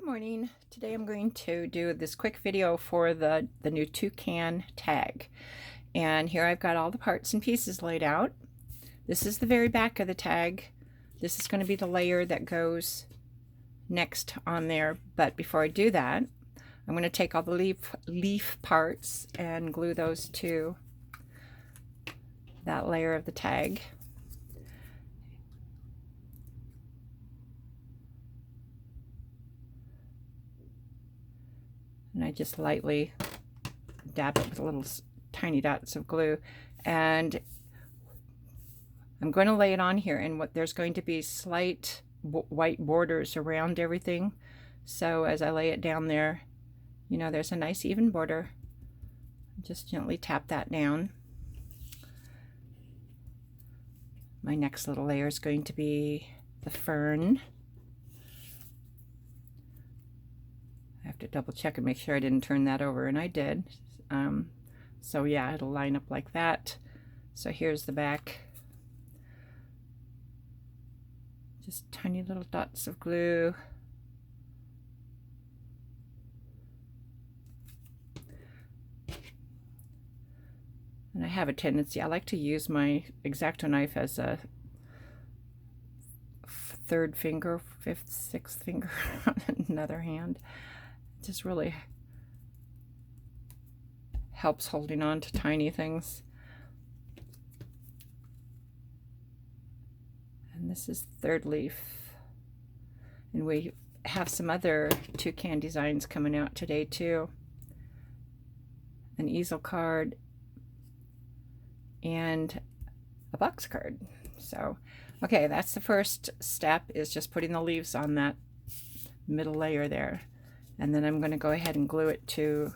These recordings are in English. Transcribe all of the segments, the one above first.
Good morning. Today I'm going to do this quick video for the new Toucan Tag. And here I've got all the parts and pieces laid out. This is the very back of the tag. This is going to be the layer that goes next on there. But before I do that, I'm going to take all the leaf parts and glue those to that layer of the tag. And I just lightly dab it with little tiny dots of glue, and I'm going to lay it on here, and there's going to be slight white borders around everything. So as I lay it down there, you know, there's a nice even border. Just gently tap that down. My next little layer is going to be the fern. I have to double check and make sure I didn't turn that over, and I did. So yeah, it'll line up like that. So here's the back. Just tiny little dots of glue. And I have a tendency, I like to use my X-Acto knife as a third finger, fifth, sixth finger on another hand. Just really helps holding on to tiny things. And this is the third leaf. And we have some other toucan designs coming out today too. An easel card and a box card. So, okay, that's the first step, is just putting the leaves on that middle layer there. And then I'm going to go ahead and glue it to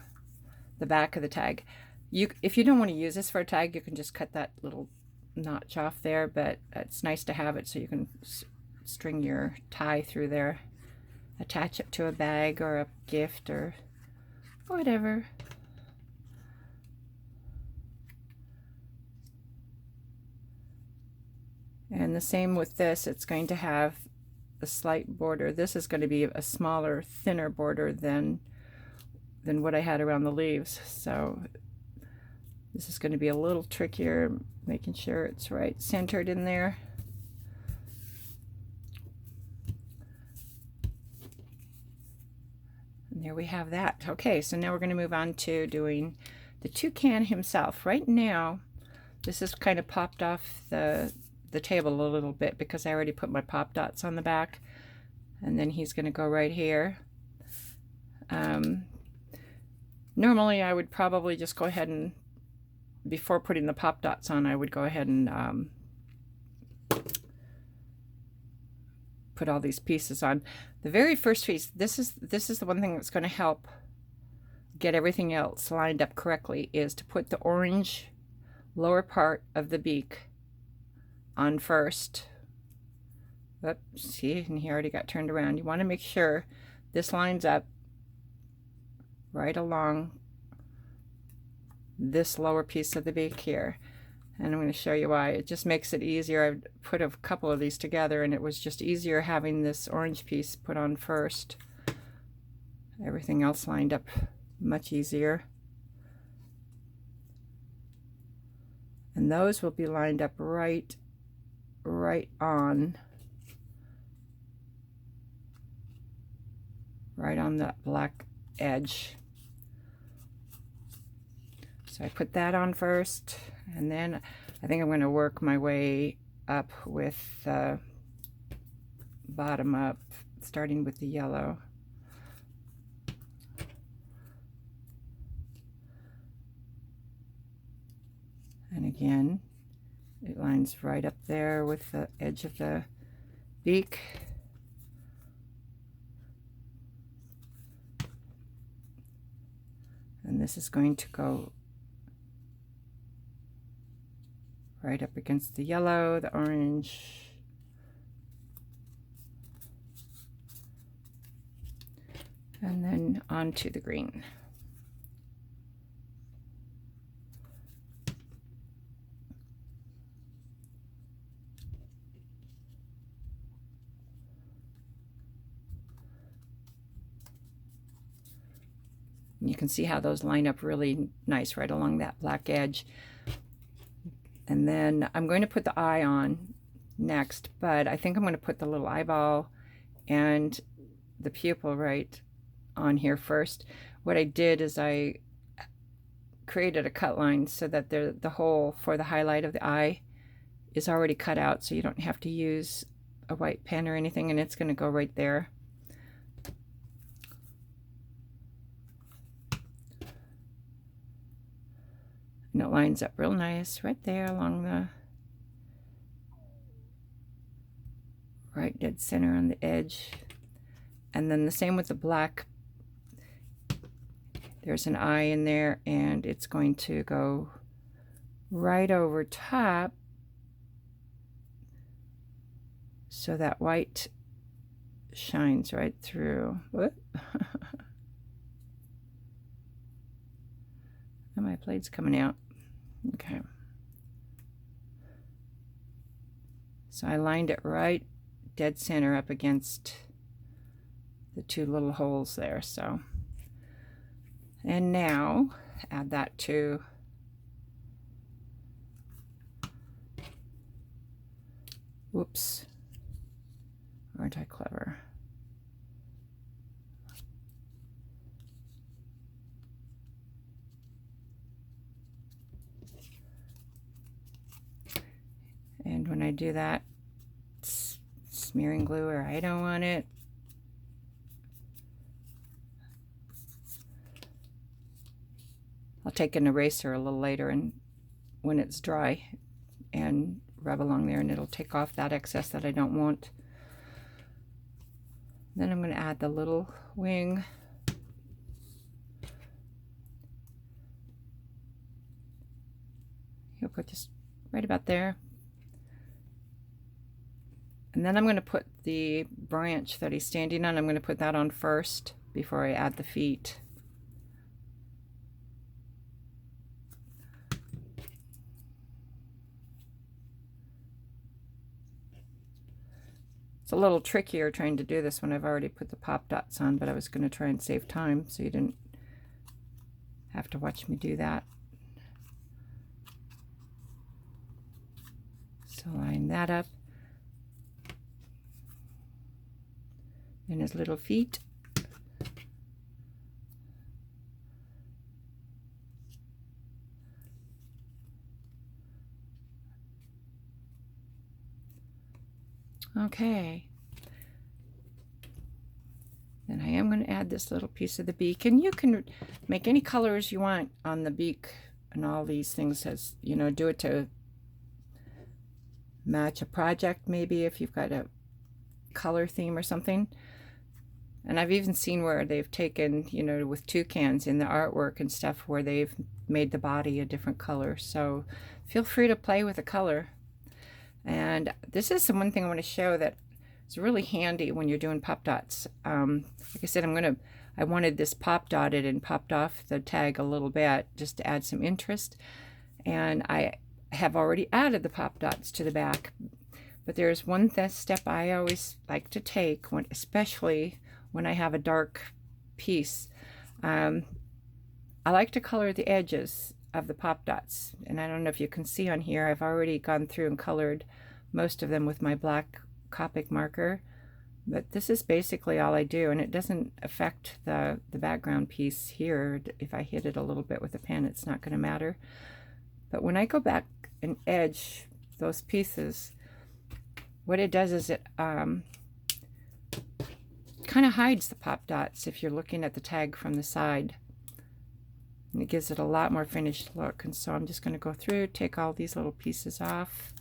the back of the tag. If you don't want to use this for a tag, you can just cut that little notch off there, but it's nice to have it so you can string your tie through there, attach it to a bag or a gift or whatever. And the same with this, it's going to have a slight border. This is going to be a smaller, thinner border than what I had around the leaves. So this is going to be a little trickier, making sure it's right centered in there. And there we have that. Okay, so now we're going to move on to doing the toucan himself. Right now, this is kind of popped off the table a little bit because I already put my pop dots on the back, and then he's going to go right here. Normally I would probably just go ahead and, before putting the pop dots on, I would go ahead and put all these pieces on. The very first piece, this is the one thing that's going to help get everything else lined up correctly, is to put the orange lower part of the beak on first. Oops, see, and he already got turned around. You want to make sure this lines up right along this lower piece of the beak here. And I'm going to show you why. It just makes it easier. I've put a couple of these together, and it was just easier having this orange piece put on first. Everything else lined up much easier. And those will be lined up right on that black edge. So I put that on first, and then I think I'm going to work my way up with bottom up, starting with the yellow. And again, it lines right up there with the edge of the beak. And this is going to go right up against the yellow, the orange, and then onto the green. You can see how those line up really nice right along that black edge. And then I'm going to put the eye on next, but I think I'm going to put the little eyeball and the pupil right on here first. What I did is I created a cut line so that the hole for the highlight of the eye is already cut out, so you don't have to use a white pen or anything, and it's going to go right there. And it lines up real nice right there along the right dead center on the edge. And then the same with the black. There's an eye in there, and it's going to go right over top so that white shines right through. What? Oh, my blade's coming out. Okay. So I lined it right dead center up against the two little holes there. So, and now add that to whoops, aren't I clever? And when I do that, smearing glue where I don't want it. I'll take an eraser a little later and when it's dry and rub along there, and it'll take off that excess that I don't want. Then I'm going to add the little wing. You'll put just right about there. And then I'm going to put the branch that he's standing on, I'm going to put that on first before I add the feet. It's a little trickier trying to do this when I've already put the pop dots on, but I was going to try and save time so you didn't have to watch me do that. So line that up. And his little feet. Okay. Then I am going to add this little piece of the beak, and you can make any colors you want on the beak and all these things, as you know, do it to match a project, maybe if you've got a color theme or something. And I've even seen where they've taken, you know, with toucans in the artwork and stuff, where they've made the body a different color. So feel free to play with the color. And this is the one thing I want to show that is really handy when you're doing pop dots. Like I said, I wanted this pop dotted and popped off the tag a little bit just to add some interest. And I have already added the pop dots to the back. But there's one step I always like to take, especially when I have a dark piece. I like to color the edges of the pop dots, and I don't know if you can see on here, I've already gone through and colored most of them with my black Copic marker, but this is basically all I do, and it doesn't affect the background piece here. If I hit it a little bit with a pen, it's not going to matter. But when I go back and edge those pieces, what it does is it kind of hides the pop dots if you're looking at the tag from the side, and it gives it a lot more finished look. And so I'm just going to go through, take all these little pieces off,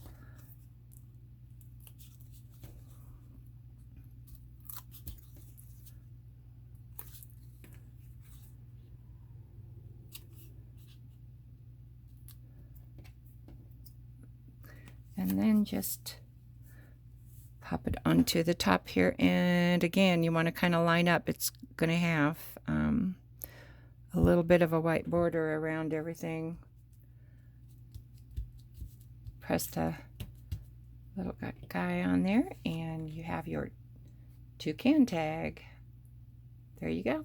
and then just pop it onto the top here. And again, you want to kind of line up. It's going to have a little bit of a white border around everything. Press the little guy on there, and you have your toucan tag. There you go.